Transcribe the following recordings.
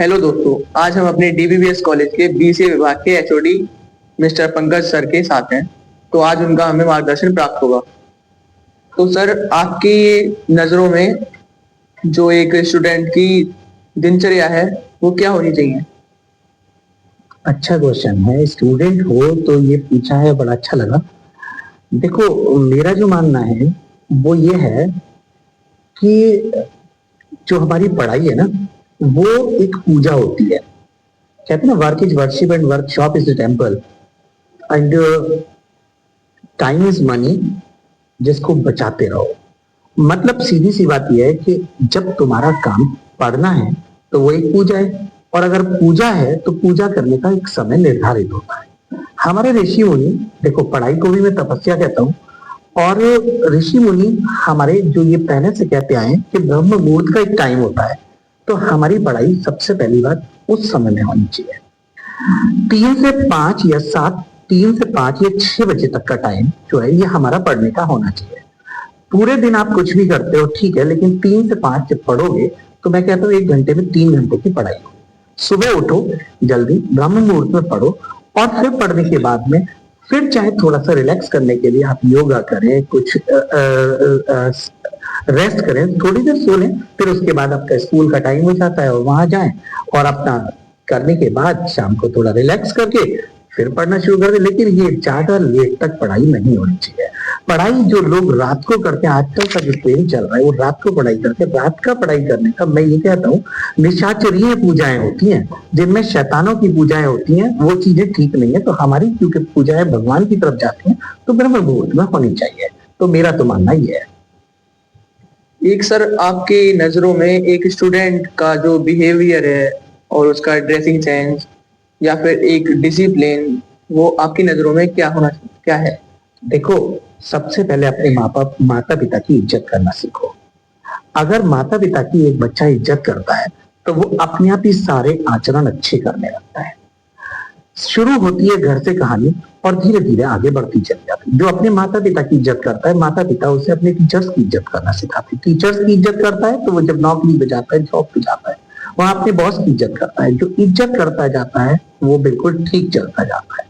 Hello दोस्तों, आज हम अपने डीबीबीएस कॉलेज के बीसीए विभाग के एचओडी मिस्टर पंकज सर के साथ हैं। तो आज उनका हमें मार्गदर्शन प्राप्त होगा। तो सर, आपकी नज़रों में जो एक स्टूडेंट की दिनचर्या है वो क्या होनी चाहिए? अच्छा क्वेश्चन है। स्टूडेंट हो तो ये पूछा है, बड़ा अच्छा लगा। देखो, मेरा जो मानना है वो ये है कि जो हमारी पढ़ाई है ना, वो एक पूजा होती है। कहते हैं ना, work is worship and workshop is the temple and time is money, जिसको बचाते रहो। मतलब सीधी सी बात यह है कि जब तुम्हारा काम पढ़ना है तो वो एक पूजा है, और अगर पूजा है तो पूजा करने का एक समय निर्धारित होता है। हमारे ऋषि मुनि, देखो पढ़ाई को भी मैं तपस्या कहता हूँ, और ऋषि मुनि हमारे जो ये पहले से कहते आए हैं कि ब्रह्म मुहूर्त का एक टाइम होता है, तो हमारी पढ़ाई सबसे पहली बात उस समय में होनी चाहिए। 3 से 5 या 7, 3 से 5 या 6 बजे तक का टाइम जो है ये हमारा पढ़ने का होना चाहिए। पूरे दिन आप कुछ भी करते हो ठीक है, लेकिन 3 से 5 जब पढ़ोगे तो मैं कहता हूँ 1 घंटे में 3 घंटे की पढ़ाई हो। सुबह उठो जल्दी, ब्रह्म मुहूर्त में पढ़ो, और फिर पढ़ने के बाद में फिर चाहे थोड़ा सा रिलैक्स करने के लिए आप योगा करें, कुछ रेस्ट करें, थोड़ी देर सो लें, फिर उसके बाद आपका स्कूल का टाइम हो जाता है और वहां जाएं, और अपना करने के बाद शाम को थोड़ा रिलैक्स करके फिर पढ़ना शुरू कर दे। लेकिन ये ज्यादा लेट तक पढ़ाई नहीं होनी चाहिए। पढ़ाई जो लोग रात को करते हैं, आजकल का जो ट्रेंड चल रहा है वो रात को पढ़ाई करते हैं। रात का पढ़ाई करने का मैं ये कहता हूँ, निशाचरीय पूजाएं होती हैं जिनमें शैतानों की पूजाएं होती हैं, वो चीजें ठीक नहीं है। तो हमारी क्योंकि पूजाएं भगवान की तरफ जाती हैं तो ब्रह्म मुहूर्त में होनी चाहिए। तो मेरा तो मानना ये है। एक सर, आपकी नज़रों में एक स्टूडेंट का जो बिहेवियर है और उसका ड्रेसिंग सेंस या फिर एक डिसिप्लिन, वो आपकी नज़रों में क्या है? देखो, सबसे पहले अपने माता पिता की इज्जत करना सीखो। अगर माता पिता की एक बच्चा इज्जत करता है तो वो अपने आप ही सारे आचरण अच्छे करने लगता है। शुरू होती है घर से कहानी, और धीरे धीरे आगे बढ़ती चली जाती है। जो अपने माता पिता की इज्जत करता है, माता पिता उसे अपने टीचर्स की इज्जत करना सिखाते हैं। टीचर्स की इज्जत करता है तो वो जब नौकरी पे जाता है, जॉब पे जाता है, वहां अपने बॉस की इज्जत करता है। जो इज्जत करता जाता है वो बिल्कुल ठीक चलता जाता है,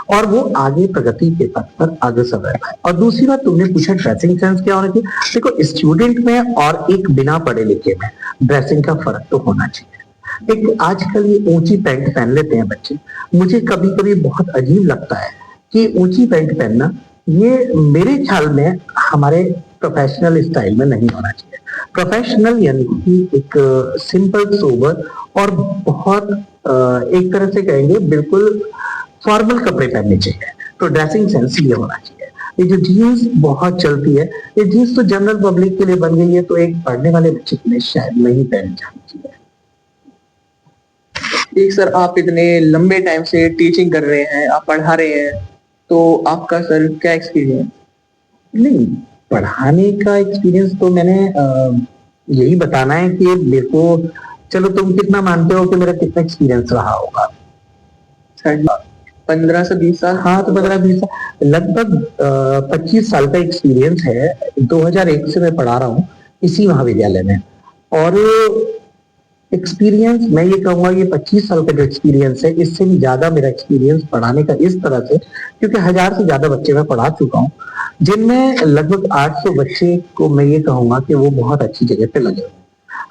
और वो आगे प्रगति के पथ पर अग्रसर रहता है। और दूसरी बात, तुमने पूछा ड्रेसिंग सेंस क्या होना चाहिए। देखो, स्टूडेंट में और एक बिना पढ़े लिखे में ड्रेसिंग का फर्क तो होना चाहिए। एक आजकल ये ऊंची पैंट पहन लेते हैं बच्चे, मुझे कभी कभी बहुत अजीब लगता है कि ऊंची पैंट पहनना ये मेरे ख्याल में हमारे प्रोफेशनल स्टाइल में नहीं होना चाहिए। प्रोफेशनल यानी कि एक सिंपल सोबर और बहुत एक तरह से कहेंगे बिल्कुल फॉर्मल कपड़े पहनने चाहिए। तो ड्रेसिंग सेंस ये होना चाहिए। ये जो जीन्स बहुत चलती है, ये जीन्स तो जनरल पब्लिक के लिए बन गई है, तो एक पढ़ने वाले बच्चे के लिए शायद नहीं पहनी जानी चाहिए। एक सर, आप इतने लंबे टाइम से टीचिंग कर रहे हैं, आप पढ़ा रहे हैं, तो आपका सर क्या एक्सपीरियंस? नहीं, पढ़ाने का एक्सपीरियंस तो मैंने यही बताना है कि मेरे को, चलो तुम कितना मानते हो कि मेरा कितना एक्सपीरियंस रहा होगा? सर 15 से 20 साल। हाँ, तो 15-20 साल, लगभग 25 साल का एक्सपीरियंस है। 2001 से मैं पढ़ा रहा हूँ इसी महाविद्यालय में, और एक्सपीरियंस मैं ये कहूंगा, ये 25 साल का जो एक्सपीरियंस है, इससे भी ज्यादा मेरा एक्सपीरियंस पढ़ाने का इस तरह से, क्योंकि 1000 से ज्यादा बच्चे मैं पढ़ा चुका हूँ, जिनमें लगभग 800 बच्चे को मैं ये कहूंगा कि वो बहुत अच्छी जगह पे लगे।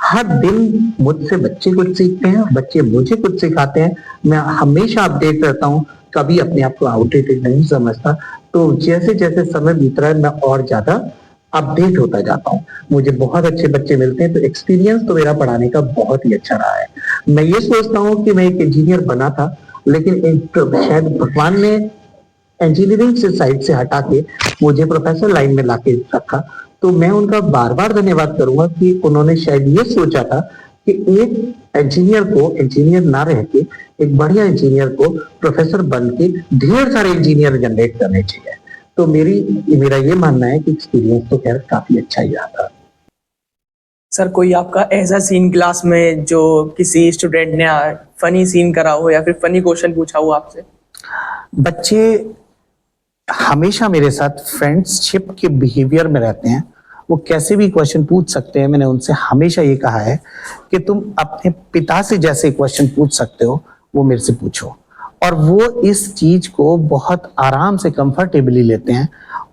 हर दिन मुझसे बच्चे कुछ सीखते हैं, बच्चे मुझे कुछ सिखाते हैं। मैं हमेशा अपडेट रहता हूँ, कभी अपने आप को आउटडेटेड नहीं समझता। तो जैसे जैसे समय बीत रहा है, मैं और ज्यादा अपडेट होता जाता हूँ। मुझे बहुत अच्छे बच्चे मिलते हैं, तो एक्सपीरियंस तो मेरा पढ़ाने का बहुत ही अच्छा रहा है। मैं ये सोचता हूँ कि मैं एक इंजीनियर बना था, लेकिन शायद भगवान ने इंजीनियरिंग से साइड से हटा के मुझे प्रोफेसर लाइन में लाके रखा। तो मैं उनका बार बार धन्यवाद करूंगा कि उन्होंने शायद ये सोचा था कि एक इंजीनियर को इंजीनियर ना रह के एक बढ़िया इंजीनियर को प्रोफेसर बन के ढेर सारे इंजीनियर जनरेट करने चाहिए। तो मेरा ये मानना है कि एक्सपीरियंस तो खैर काफी अच्छा ही रहा था। सर, कोई आपका ऐसा सीन क्लास में जो किसी स्टूडेंट ने फनी सीन करा हो या फिर फनी क्वेश्चन पूछा हो आपसे? बच्चे हमेशा मेरे साथ फ्रेंडशिप के बिहेवियर में रहते हैं, वो कैसे भी क्वेश्चन पूछ सकते हैं। मैंने उनसे हमेशा ये कहा है कि तुम अपने पिता से जैसे क्वेश्चन पूछ सकते हो वो मेरे से पूछो, और वो इस चीज को बहुत आराम से कंफर्टेबली लेते हैं,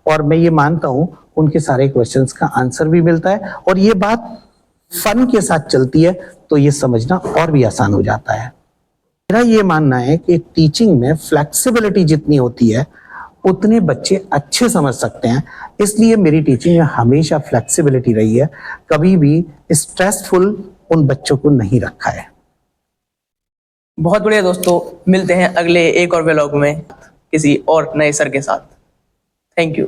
और मैं ये मानता हूं उनके सारे क्वेश्चंस का आंसर भी मिलता है, और ये बात फन के साथ चलती है तो ये समझना और भी आसान हो जाता है। मेरा ये मानना है कि टीचिंग में फ्लेक्सिबिलिटी जितनी होती है उतने बच्चे अच्छे समझ सकते हैं, इसलिए मेरी टीचिंग में हमेशा फ्लेक्सिबिलिटी रही है, कभी भी स्ट्रेसफुल उन बच्चों को नहीं रखा है। बहुत बढ़िया दोस्तों, मिलते हैं अगले एक और व्लॉग में किसी और नए सर के साथ। Thank you.